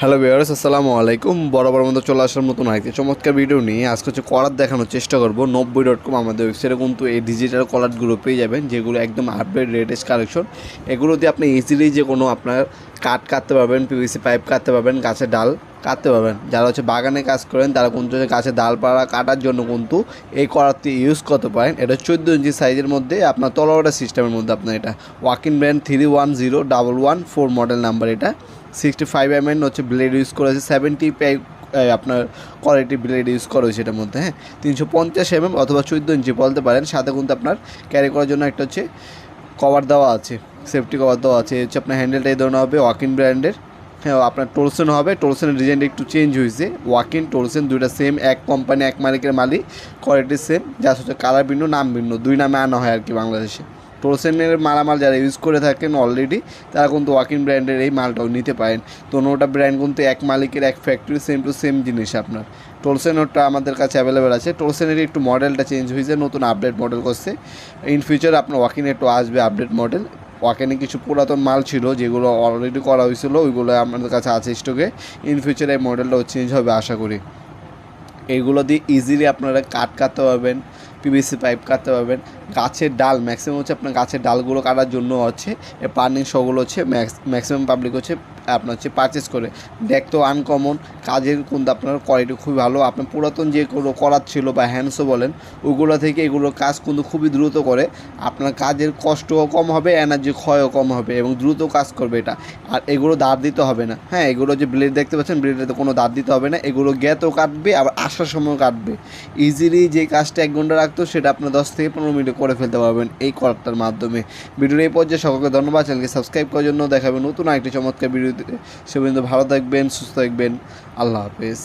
Hello viewers, আসসালামু আলাইকুম। বরাবর মতো চলে আসার মতন আরেকটি চমৎকার ভিডিও নিয়ে আজকে হচ্ছে কলার দেখানোর চেষ্টা করব। 90.com আমাদের ওয়েবসাইটে কিন্তু এই ডিজিটাল কলারগুলো পেয়ে যাবেন, যেগুলো একদম আপডেট লেটেস্ট কালেকশন। এগুলো দিয়ে আপনি ইজিলি যে কোনো আপনার কাঠ কাটতে পারবেন, পিভিসি পাইপ কাটতে পারবেন, গাছের ডাল কাটতে পারবেন। যারা হচ্ছে বাগানে কাজ করেন তারা কিন্তু গাছের ডালপালা কাটার জন্য কিন্তু এই কলারটি ইউজ করতে পারেন। এটা 14 ইঞ্চি সাইজের মধ্যে আপনার তলোয়ারের সিস্টেমের মধ্যে আপনার এটা ওয়াকিন ব্র্যান্ড 310114 মডেল নাম্বার। এটা 65 mm হচ্ছে ব্লেড ইউজ করেছে, 70 আপনার কোয়ালিটি ব্লেড ইউজ করা হয়েছে এটার মধ্যে। 350 mm অথবা 14 ইঞ্চি বলতে পারেন। সাথে কিন্তু আপনার ক্যারি করার জন্য একটা হচ্ছে কভার দেওয়া আছে, সেফটি কভার দেওয়া আছে। হচ্ছে আপনার হ্যান্ডেলটা এই ধরনের হবে ওয়াকিন ব্র্যান্ডের। আপনার টোলসেন হবে, টোলসেনের ডিজাইনটা একটু চেঞ্জ হয়েছে। ওয়াকিন টোলসেন দুইটা সেম, এক কোম্পানি এক মালিকের মালিক, কোয়ালিটি সেম, যা হচ্ছে কালার ভিন্ন নাম ভিন্ন, দুই নামে আনা হয় আর কি বাংলাদেশে। টোলসেনের মালামাল যারা ইউজ করে থাকেন অলরেডি তারা কিন্তু ওয়াকিন ব্র্যান্ডের এই মালটাও নিতে পারেন। তো ওটা ব্র্যান্ড কিন্তু এক মালিকের এক ফ্যাক্টরি, সেম টু সেম জিনিস আপনার। টোলসেনটা আমাদের কাছে অ্যাভেলেবেল আছে। টোলসেনের একটু মডেলটা চেঞ্জ হয়েছে, নতুন আপডেট মডেল করছে। ইন ফিউচার আপনার ওয়াকিনে একটু আসবে আপডেট মডেল। ওয়াকিনে কিছু পুরাতন মাল ছিল যেগুলো অলরেডি করা হয়েছিল, ওইগুলো আমাদের কাছে আছে স্টকে। ইন ফিউচার এই মডেলটাও চেঞ্জ হবে আশা করি। এইগুলো দিয়ে ইজিলি আপনারা কাঠ কাটতে পারবেন, পিভিসি পাইপ কাটতে পারবেন। গাছের ডাল ম্যাক্সিমাম হচ্ছে আপনার গাছের ডালগুলো কাটার জন্য হচ্ছে পার্নিং শোগুলো হচ্ছে ম্যাক্সিমাম পাবলিক হচ্ছে আপনার হচ্ছে পারচেস করে। দেখতেও আনকমন, কাজের কিন্তু আপনার কোয়ালিটি খুবই ভালো। আপনার পুরাতন যেগুলো করার ছিল বা হ্যান্ডসও বলেন, ওইগুলো থেকে এগুলোর কাজ কিন্তু খুবই দ্রুত করে। আপনার কাজের কষ্টও কম হবে, এনার্জি ক্ষয়ও কম হবে এবং দ্রুত কাজ করবে এটা। আর এগুলো দাঁত দিতে হবে না। এগুলো যে ব্লেড দেখতে পাচ্ছেন, ব্লেডেতে কোনো দাঁত দিতে হবে না। এগুলো গ্যাতও কাটবে, আবার আসার সময়ও কাটবে। ইজিলি যে কাজটা 1 ঘন্টা রাখতো সেটা আপনার 10 থেকে 15 মিনিটে করে ফেলতে পারবেন এই কলারটার মাধ্যমে। ভিডিওর এই পর্যায়ে সকলকে ধন্যবাদ। চ্যানেলকে সাবস্ক্রাইব করার জন্য। দেখাবেন নতুন আরেকটি চমৎকার ভিডিওতে। সে পর্যন্ত ভালো থাকবেন, সুস্থ থাকবেন। আল্লাহ হাফেজ।